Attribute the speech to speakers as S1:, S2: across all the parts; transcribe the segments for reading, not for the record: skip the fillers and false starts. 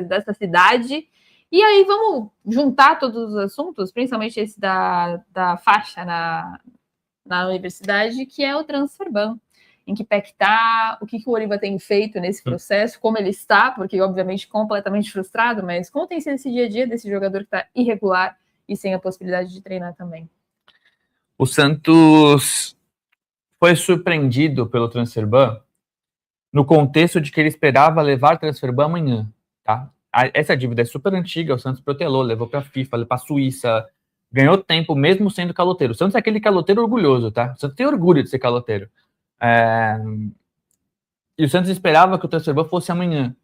S1: dessa cidade. E aí vamos juntar todos os assuntos, principalmente esse da faixa na universidade, que é o Transferban. Em que pé que está, o que o Oliva tem feito nesse processo, como ele está, porque obviamente completamente frustrado, mas como tem sido esse dia a dia desse jogador que está irregular e sem a possibilidade de treinar também?
S2: O Santos foi surpreendido pelo Transferban no contexto de que ele esperava levar o Transferban amanhã, tá? Essa dívida é super antiga, o Santos protelou, levou para a FIFA, levou para a Suíça, ganhou tempo mesmo sendo caloteiro. O Santos é aquele caloteiro orgulhoso, tá? O Santos tem orgulho de ser caloteiro. E o Santos esperava que o Transferban fosse amanhã.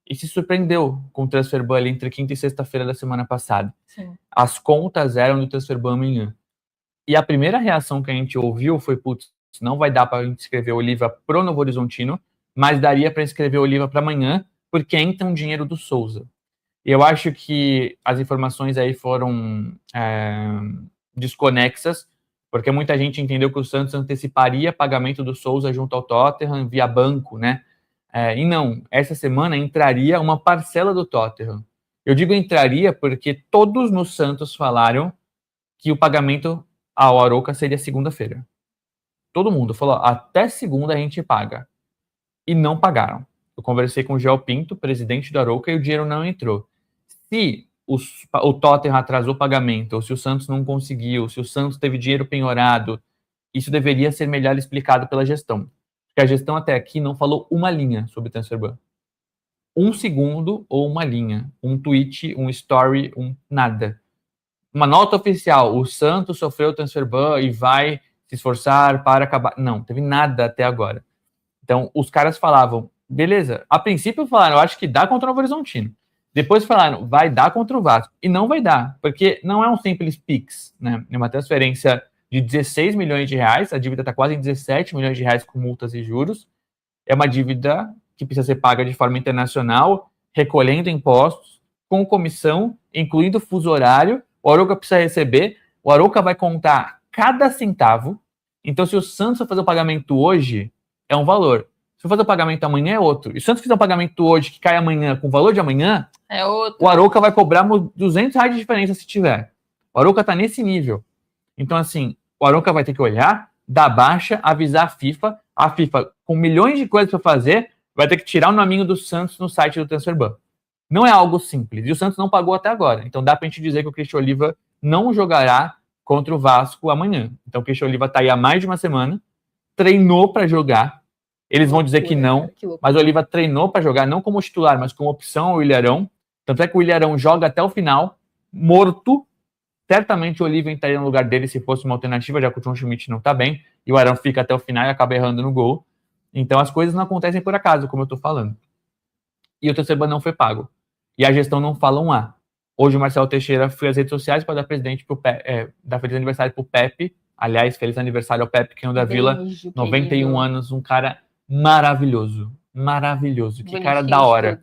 S2: E se surpreendeu com o Transferban ali entre quinta e sexta-feira da semana passada.
S1: Sim.
S2: As contas eram do Transferban amanhã. E a primeira reação que a gente ouviu foi, putz, não vai dar para a gente escrever Oliva pro Novo Horizontino, mas daria para escrever Oliva para amanhã, porque entra um dinheiro do Souza. E eu acho que as informações aí foram desconexas, porque muita gente entendeu que o Santos anteciparia pagamento do Souza junto ao Tottenham via banco, né? E não, essa semana entraria uma parcela do Tottenham. Eu digo entraria porque todos no Santos falaram que o pagamento ao Arouca seria segunda-feira. Todo mundo falou, até segunda a gente paga. E não pagaram. Eu conversei com o Gel Pinto, presidente do Arouca, e o dinheiro não entrou. Se o Tottenham atrasou o pagamento, ou se o Santos não conseguiu, se o Santos teve dinheiro penhorado, isso deveria ser melhor explicado pela gestão. Porque a gestão até aqui não falou uma linha sobre Transferban. Um segundo ou uma linha. Um tweet, um story, nada. Uma nota oficial, o Santos sofreu Transferban e vai se esforçar para acabar. Não, teve nada até agora. Então, os caras falavam, beleza, a princípio falaram, eu acho que dá contra o Novo Horizontino. Depois falaram, vai dar contra o Vasco. E não vai dar, porque não é um simples Pix, né? É uma transferência de 16 milhões de reais, a dívida está quase em 17 milhões de reais com multas e juros. É uma dívida que precisa ser paga de forma internacional, recolhendo impostos, com comissão, incluindo fuso horário. O Arouca precisa receber, o Arouca vai contar cada centavo. Então, se o Santos for fazer o pagamento hoje, é um valor. Se eu fazer o pagamento amanhã, é outro. E se o Santos fizer um pagamento hoje que cai amanhã com o valor de amanhã,
S1: é outro.
S2: O Arouca vai cobrar R$200 de diferença se tiver. O Arouca está nesse nível. Então, assim, o Arouca vai ter que olhar, dar baixa, avisar a FIFA, com milhões de coisas para fazer, vai ter que tirar o nominho do Santos no site do Transferban. Não é algo simples. E o Santos não pagou até agora. Então dá para a gente dizer que o Christian Oliva não jogará contra o Vasco amanhã. Então o Christian Oliva está aí há mais de uma semana, treinou para jogar. Eles vão dizer que não, mas o Oliva treinou para jogar, não como titular, mas como opção ao Ilharão. Tanto é que o Ilharão joga até o final, morto. Certamente o Oliva entraria no lugar dele se fosse uma alternativa, já que o John Schmidt não está bem, e o Arão fica até o final e acaba errando no gol. Então as coisas não acontecem por acaso, como eu estou falando. E o Transferban não foi pago. E a gestão não fala um A. Hoje o Marcelo Teixeira foi às redes sociais para dar dar feliz aniversário pro Pepe. Aliás, feliz aniversário ao Pepe, que é o da Vila, 91 anos, um cara maravilhoso. Maravilhoso. Que cara da hora.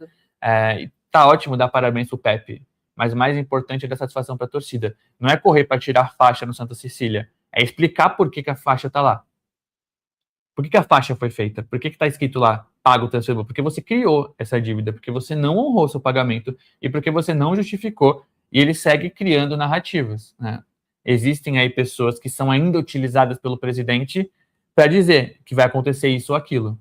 S2: Tá ótimo dar parabéns pro Pepe. Mas o mais importante é dar satisfação para a torcida. Não é correr para tirar faixa no Santa Cecília. É explicar por que a faixa tá lá. Por que a faixa foi feita? Por que está escrito lá, paga o Transferban? Porque você criou essa dívida, porque você não honrou seu pagamento e porque você não justificou, e ele segue criando narrativas, né? Existem aí pessoas que são ainda utilizadas pelo presidente para dizer que vai acontecer isso ou aquilo.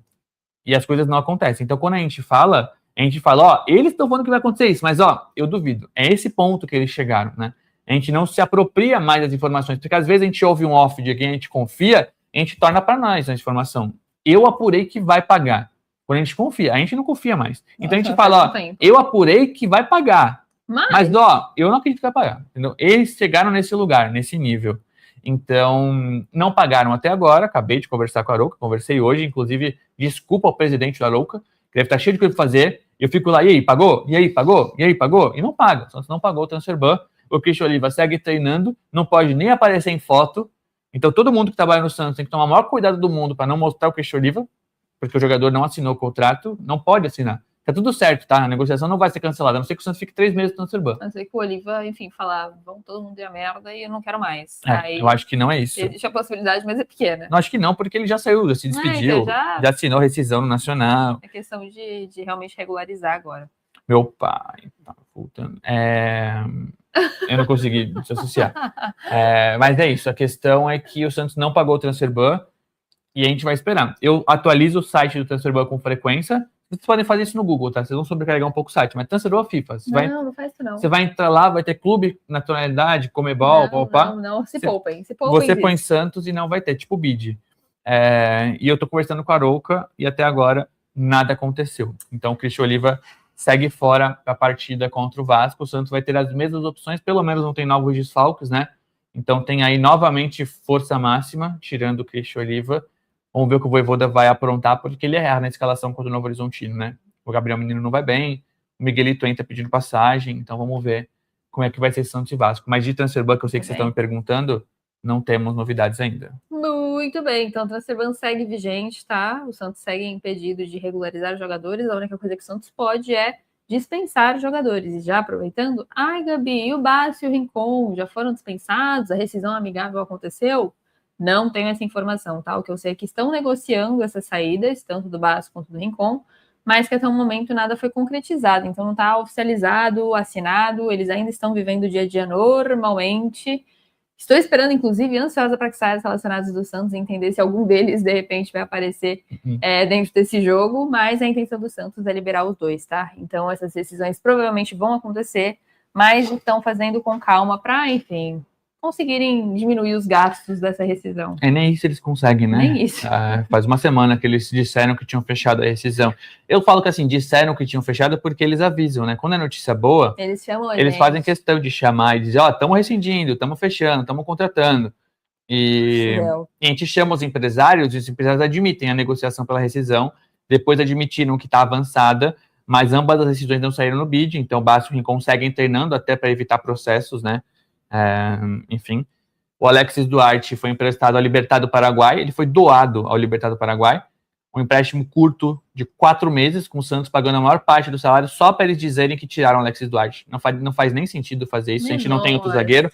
S2: E as coisas não acontecem. Então, quando a gente fala, ó, eles estão falando que vai acontecer isso, mas, ó, eu duvido. É esse ponto que eles chegaram, né? A gente não se apropria mais das informações, porque às vezes a gente ouve um off de quem a gente confia, a gente torna para nós a informação. Eu apurei que vai pagar. Quando a gente confia, a gente não confia mais. Então a gente fala, ó, eu apurei que vai pagar. Mas, ó, eu não acredito que vai pagar. Entendeu? Eles chegaram nesse lugar, nesse nível. Então, não pagaram até agora. Acabei de conversar com a Arouca, conversei hoje, inclusive, desculpa ao presidente da Arouca, que deve estar cheio de coisa para fazer. Eu fico lá, e aí, pagou? E aí, pagou? E aí, pagou? E não paga. O Santos não pagou o Transferban. O Christian Oliva segue treinando, não pode nem aparecer em foto. Então, todo mundo que trabalha no Santos tem que tomar o maior cuidado do mundo para não mostrar o Christian Oliva, porque o jogador não assinou o contrato, não pode assinar. Tá tudo certo, tá? A negociação não vai ser cancelada, a não ser que o Santos fique 3 meses no Transferban.
S1: A não ser que o Oliva, enfim, falar, vão todo mundo ir a merda e eu não quero mais.
S2: Aí, eu acho que não é isso.
S1: Existe a possibilidade, mas é pequena.
S2: Não, acho que não, porque ele já saiu, já se despediu,
S1: então
S2: já assinou rescisão no Nacional.
S1: É questão de realmente regularizar agora.
S2: Meu pai tá voltando. Eu não consegui desassociar. Mas é isso. A questão é que o Santos não pagou o transfer ban e a gente vai esperar. Eu atualizo o site do transfer ban com frequência. Vocês podem fazer isso no Google, tá? Vocês vão sobrecarregar um pouco o site, mas transfer ban FIFA.
S1: Não faz isso não.
S2: Você vai entrar lá, vai ter clube, nacionalidade, Comebol,
S1: não. Se poupem.
S2: Você põe Santos e não vai ter, tipo bid. E eu tô conversando com a Arouca e até agora nada aconteceu. Então o Christian Oliva segue fora a partida contra o Vasco. O Santos vai ter as mesmas opções, pelo menos não tem novos desfalques, né? Então tem aí novamente força máxima, tirando o Christian Oliva. Vamos ver o que o Vojvoda vai aprontar, porque ele erra na escalação contra o Novo Horizontino, né? O Gabriel Menino não vai bem, o Miguelito entra pedindo passagem, então vamos ver como é que vai ser Santos e Vasco. Mas de transfer ban, que eu sei que vocês estão me perguntando, não temos novidades ainda.
S1: Muito bem, então o transfer ban segue vigente, tá? O Santos segue impedido de regularizar jogadores, a única coisa que o Santos pode é dispensar jogadores. E já aproveitando, Gabi, e o Bácio e o Rincon já foram dispensados? A rescisão amigável aconteceu? Não tenho essa informação, tá? O que eu sei é que estão negociando essas saídas, tanto do Bácio quanto do Rincon, mas que até o momento nada foi concretizado, então não está oficializado, assinado, eles ainda estão vivendo o dia a dia normalmente. Estou esperando, inclusive, ansiosa para que saiam os relacionados do Santos e entender se algum deles, de repente, vai aparecer dentro desse jogo, mas a intenção do Santos é liberar os dois, tá? Então, essas decisões provavelmente vão acontecer, mas estão fazendo com calma para, enfim, conseguirem diminuir os gastos dessa rescisão.
S2: Nem isso eles conseguem, né?
S1: Nem isso.
S2: Faz uma semana que eles disseram que tinham fechado a rescisão. Eu falo que assim, disseram que tinham fechado porque eles avisam, né? Quando é notícia boa, eles fazem questão de chamar e dizer, estamos rescindindo, estamos fechando, estamos contratando. E a gente chama os empresários admitem a negociação pela rescisão, depois admitiram que está avançada, mas ambas as decisões não saíram no bid, então o Bácio consegue internando até para evitar processos, né? Enfim, o Alexis Duarte foi emprestado ao Libertad do Paraguai, ele foi doado ao Libertad do Paraguai, um empréstimo curto de 4 meses, com o Santos pagando a maior parte do salário, só para eles dizerem que tiraram o Alexis Duarte. Não faz nem sentido fazer isso, a gente não tem outro zagueiro,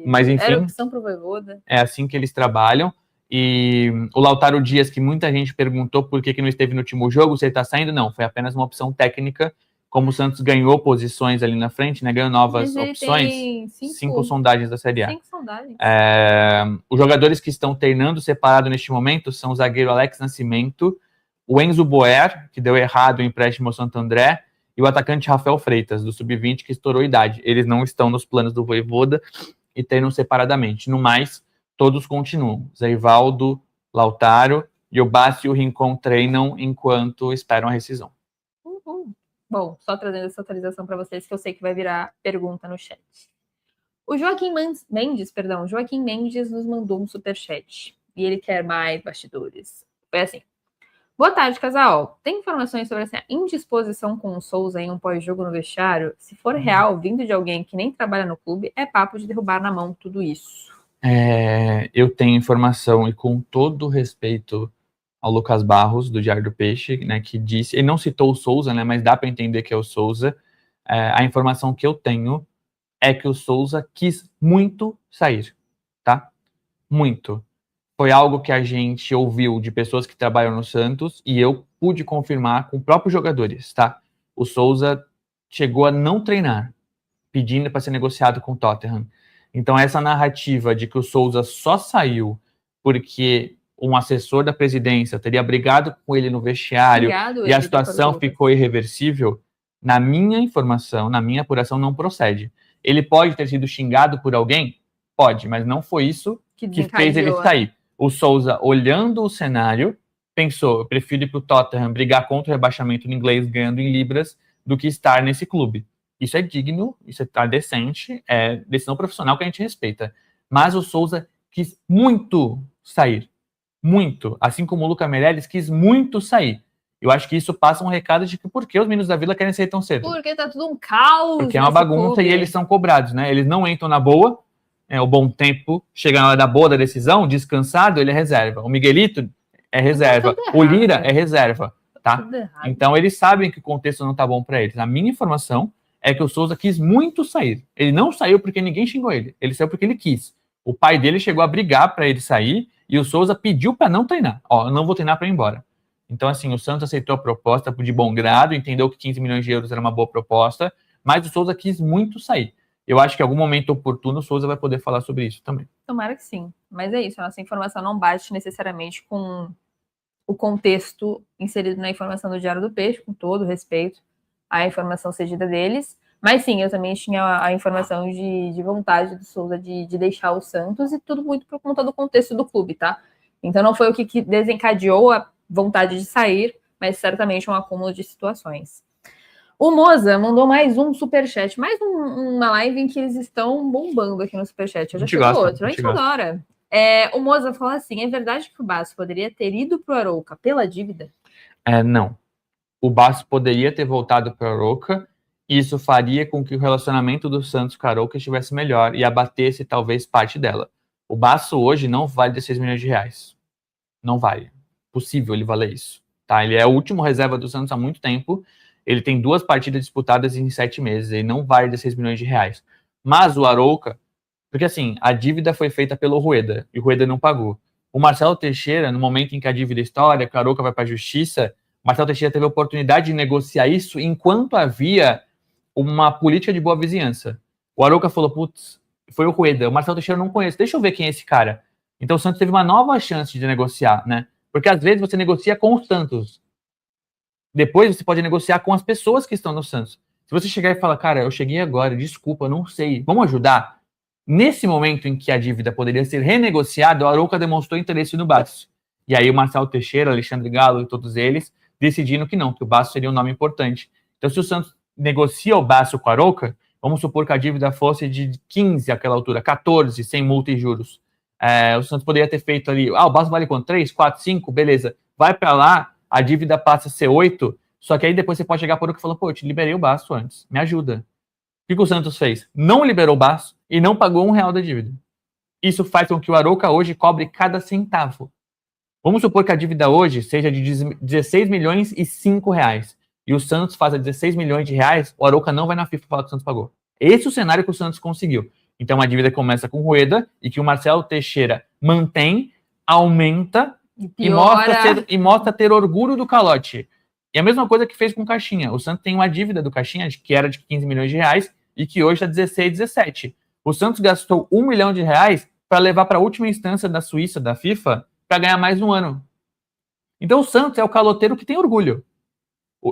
S2: mas enfim,
S1: era opção pro Vojvoda.
S2: É assim que eles trabalham. E o Lautaro Dias, que muita gente perguntou por que não esteve no último jogo, se ele está saindo, não, foi apenas uma opção técnica. Como o Santos ganhou posições ali na frente, né, ganhou novas opções, 5 sondagens da Série A.
S1: 5 sondagens.
S2: Os jogadores que estão treinando separado neste momento são o zagueiro Alex Nascimento, o Enzo Boer, que deu errado o empréstimo ao Santo André, e o atacante Rafael Freitas, do Sub-20, que estourou idade. Eles não estão nos planos do Vojvoda e treinam separadamente. No mais, todos continuam. Zé Ivaldo, Lautaro e o Bácio e o Rincon treinam enquanto esperam a rescisão.
S1: Bom, só trazendo essa atualização para vocês, que eu sei que vai virar pergunta no chat. O Joaquim Mendes nos mandou um superchat. E ele quer mais bastidores. Foi assim. Boa tarde, casal. Tem informações sobre essa indisposição com o Souza em um pós-jogo no vestiário? Se for real, vindo de alguém que nem trabalha no clube, é papo de derrubar na mão tudo isso.
S2: Eu tenho informação, e com todo respeito ao Lucas Barros, do Diário do Peixe, né, que disse, ele não citou o Souza, né, mas dá para entender que é o Souza. A informação que eu tenho é que o Souza quis muito sair, tá? Muito. Foi algo que a gente ouviu de pessoas que trabalham no Santos e eu pude confirmar com próprios jogadores, tá? O Souza chegou a não treinar, pedindo para ser negociado com o Tottenham. Então essa narrativa de que o Souza só saiu porque um assessor da presidência teria brigado com ele no vestiário e a situação ficou irreversível, na minha informação, na minha apuração, não procede. Ele pode ter sido xingado por alguém? Pode, mas não foi isso que fez ele sair. O Souza, olhando o cenário, pensou, eu prefiro ir para o Tottenham brigar contra o rebaixamento no inglês, ganhando em libras, do que estar nesse clube. Isso é digno, isso é decente, é decisão profissional que a gente respeita. Mas o Souza quis muito sair. Muito. Assim como o Luca Meireles quis muito sair. Eu acho que isso passa um recado de que por que os meninos da Vila querem sair tão cedo?
S1: Porque tá tudo um caos.
S2: Porque é uma bagunça e eles são cobrados, né? Eles não entram na boa, o bom tempo, chega na hora da boa da decisão, descansado, ele é reserva. O Miguelito é reserva. O Lira é reserva, tá? Então eles sabem que o contexto não tá bom para eles. A minha informação é que o Souza quis muito sair. Ele não saiu porque ninguém xingou ele. Ele saiu porque ele quis. O pai dele chegou a brigar para ele sair e o Souza pediu para não treinar. Eu não vou treinar para ir embora. Então, assim, o Santos aceitou a proposta de bom grado, entendeu que 15 milhões de euros era uma boa proposta, mas o Souza quis muito sair. Eu acho que em algum momento oportuno o Souza vai poder falar sobre isso também.
S1: Tomara que sim. Mas é isso, a nossa informação não bate necessariamente com o contexto inserido na informação do Diário do Peixe, com todo respeito à informação cedida deles. Mas sim, eu também tinha a informação de vontade do Souza de deixar o Santos, e tudo muito por conta do contexto do clube, tá? Então não foi o que desencadeou a vontade de sair, mas certamente um acúmulo de situações. O Moza mandou mais um superchat, mais uma live em que eles estão bombando aqui no superchat. Eu já chegou outro, a gente adora. O Moza fala assim: é verdade que o Basso poderia ter ido para o Arouca pela dívida?
S2: Não. O Basso poderia ter voltado para o Arouca, e isso faria com que o relacionamento do Santos com a Arouca estivesse melhor e abatesse talvez parte dela. O Basso hoje não vale 16 milhões de reais. Não vale. Possível ele valer isso. Tá? Ele é o último reserva do Santos há muito tempo. Ele tem 2 partidas disputadas em 7 meses. Ele não vale 16 milhões de reais. Mas o Arouca, porque assim, a dívida foi feita pelo Rueda, e o Rueda não pagou. O Marcelo Teixeira, no momento em que a dívida estoura, que o Arouca vai para a justiça, o Marcelo Teixeira teve a oportunidade de negociar isso enquanto havia uma política de boa vizinhança. O Arouca falou, putz, foi o Rueda, o Marcelo Teixeira eu não conheço, deixa eu ver quem é esse cara. Então o Santos teve uma nova chance de negociar, né? Porque às vezes você negocia com os Santos. Depois você pode negociar com as pessoas que estão no Santos. Se você chegar e falar, cara, eu cheguei agora, desculpa, eu não sei, vamos ajudar? Nesse momento em que a dívida poderia ser renegociada, o Arouca demonstrou interesse no Basso. E aí o Marcelo Teixeira, Alexandre Galo e todos eles decidindo que não, que o Basso seria um nome importante. Então se o Santos negocia o Basso com o Arouca, vamos supor que a dívida fosse de 15 àquela altura, 14, sem multa e juros. O Santos poderia ter feito ali, o Basso vale quanto? 3, 4, 5, beleza. Vai para lá, a dívida passa a ser 8, só que aí depois você pode chegar por o que falou, pô, eu te liberei o Basso antes, me ajuda. O que o Santos fez? Não liberou o Basso e não pagou R$1 da dívida. Isso faz com que o Arouca hoje cobre cada centavo. Vamos supor que a dívida hoje seja de 16 milhões e 5 reais. E o Santos faça 16 milhões de reais, o Arouca não vai na FIFA falar que o Santos pagou. Esse é o cenário que o Santos conseguiu. Então a dívida começa com o Rueda e que o Marcelo Teixeira mantém, aumenta e mostra ter orgulho do calote. E a mesma coisa que fez com o Caixinha. O Santos tem uma dívida do Caixinha que era de 15 milhões de reais e que hoje está 16, 17. O Santos gastou R$1 milhão para levar para a última instância da Suíça, da FIFA, para ganhar mais um ano. Então o Santos é o caloteiro que tem orgulho.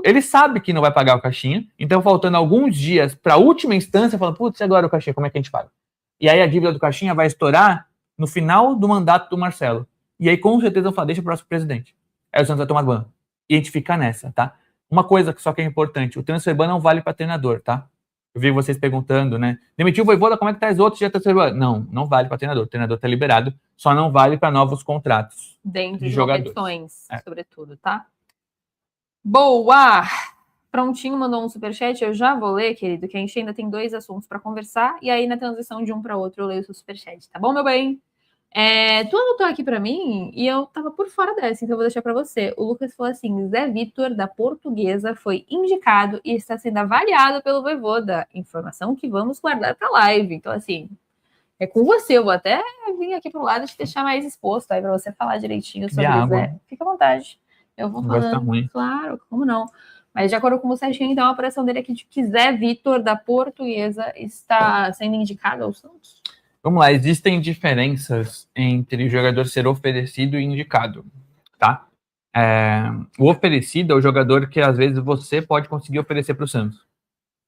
S2: Ele sabe que não vai pagar o Caixinha, então faltando alguns dias para a última instância, fala, putz, agora o Caixinha, como é que a gente paga? E aí a dívida do Caixinha vai estourar no final do mandato do Marcelo. E aí com certeza eu falo, deixa o próximo presidente. Aí o Santos vai tomar banho. E a gente fica nessa, tá? Uma coisa que só que é importante, o transfer ban não vale para treinador, tá? Eu vi vocês perguntando, né? Demitiu o Vojvoda, como é que tá os outros já transfer ban? Não vale para treinador. O treinador tá liberado, só não vale para novos contratos.
S1: Dentro de competições, sobretudo, tá? Boa! Prontinho, mandou um superchat, eu já vou ler, querido, que a gente ainda tem 2 assuntos para conversar, e aí na transição de um para outro eu leio o seu superchat, tá bom, meu bem? Tu anotou aqui para mim e eu tava por fora dessa, então eu vou deixar para você. O Lucas falou assim, Zé Vitor, da Portuguesa, foi indicado e está sendo avaliado pelo Vojvoda. Informação que vamos guardar para live. Então, assim, é com você. Eu vou até vir aqui pro lado e te deixar mais exposto aí para você falar direitinho sobre o Zé. Fica à vontade. Eu vou falando, claro, como não. Mas de acordo com o Serginho, então a apuração dele aqui de que Zé Vitor, da Portuguesa, está sendo indicado ao Santos?
S2: Vamos lá, existem diferenças entre o jogador ser oferecido e indicado, tá? O oferecido é o jogador que às vezes você pode conseguir oferecer para o Santos.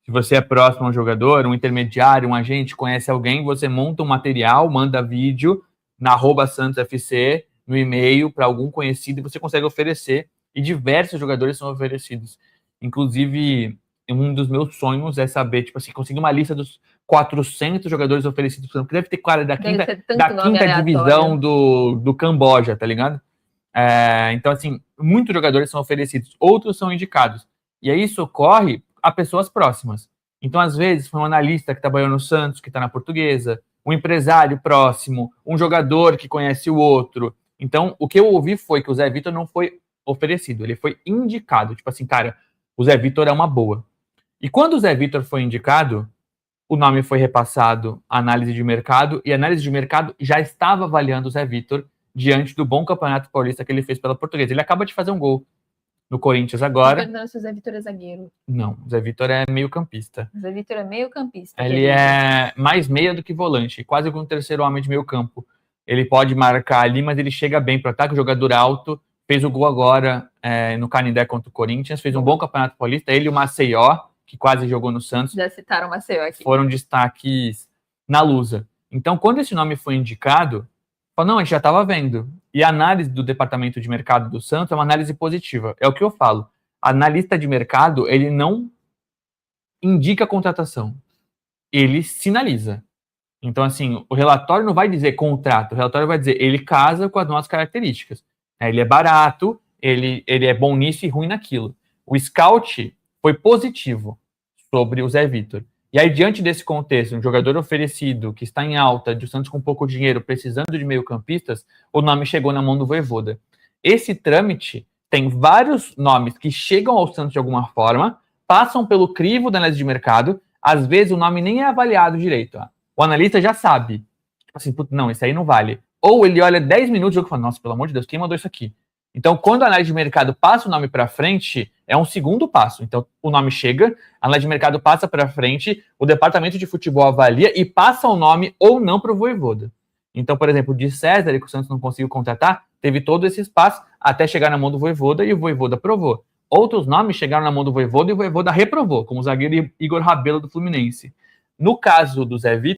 S2: Se você é próximo a um jogador, um intermediário, um agente, conhece alguém, você monta um material, manda vídeo na @SantosFC, no e-mail para algum conhecido e você consegue oferecer. E diversos jogadores são oferecidos. Inclusive, um dos meus sonhos é saber, tipo assim, conseguir uma lista dos 400 jogadores oferecidos, porque deve ter cara da quinta divisão do Camboja, tá ligado? Então, assim, muitos jogadores são oferecidos, outros são indicados. E aí isso ocorre a pessoas próximas. Então, às vezes, foi um analista que trabalhou no Santos, que está na Portuguesa, um empresário próximo, um jogador que conhece o outro. Então, o que eu ouvi foi que o Zé Vitor não foi oferecido, ele foi indicado. Tipo assim, cara, o Zé Vitor é uma boa. E quando o Zé Vitor foi indicado, o nome foi repassado à análise de mercado, e a análise de mercado já estava avaliando o Zé Vitor diante do bom campeonato paulista que ele fez pela Portuguesa. Ele acaba de fazer um gol no Corinthians
S1: Tô
S2: agora.
S1: perguntando se o Zé Vitor é zagueiro.
S2: Não, o Zé Vitor é meio campista.
S1: O Zé Vitor é meio campista.
S2: Ele é mais meia do que volante, quase como um terceiro homem de meio campo. Ele pode marcar ali, mas ele chega bem para o ataque, jogador alto, fez o gol agora no Canindé contra o Corinthians, fez um bom campeonato paulista. Ele e o Maceió, que quase jogou no Santos,
S1: Já citaram o Maceió aqui.
S2: foram destaques na Lusa. Então, quando esse nome foi indicado, falou, não, a gente já estava vendo. E a análise do departamento de mercado do Santos é uma análise positiva. É o que eu falo. Analista de mercado, ele não indica a contratação. Ele sinaliza. Então, assim, o relatório não vai dizer contrato, o relatório vai dizer ele casa com as nossas características. Ele é barato, ele é bom nisso e ruim naquilo. O scout foi positivo sobre o Zé Vitor. E aí, diante desse contexto, um jogador oferecido, que está em alta, de Santos com pouco dinheiro, precisando de meio-campistas, o nome chegou na mão do Vojvoda. Esse trâmite tem vários nomes que chegam ao Santos de alguma forma, passam pelo crivo da análise de mercado, às vezes o nome nem é avaliado direito. O analista já sabe. Tipo assim, não, isso aí não vale. Ou ele olha 10 minutos e fala, nossa, pelo amor de Deus, quem mandou isso aqui? Então, quando a análise de mercado passa o nome para frente, é um segundo passo. Então, o nome chega, a análise de mercado passa para frente, o departamento de futebol avalia e passa o nome ou não para o Vojvoda. Então, por exemplo, de César, que o Santos não conseguiu contratar, teve todo esse espaço até chegar na mão do Vojvoda e o Vojvoda aprovou. Outros nomes chegaram na mão do Vojvoda e o Vojvoda reprovou, como o zagueiro Igor Rabelo do Fluminense. No caso do Zé Vitor,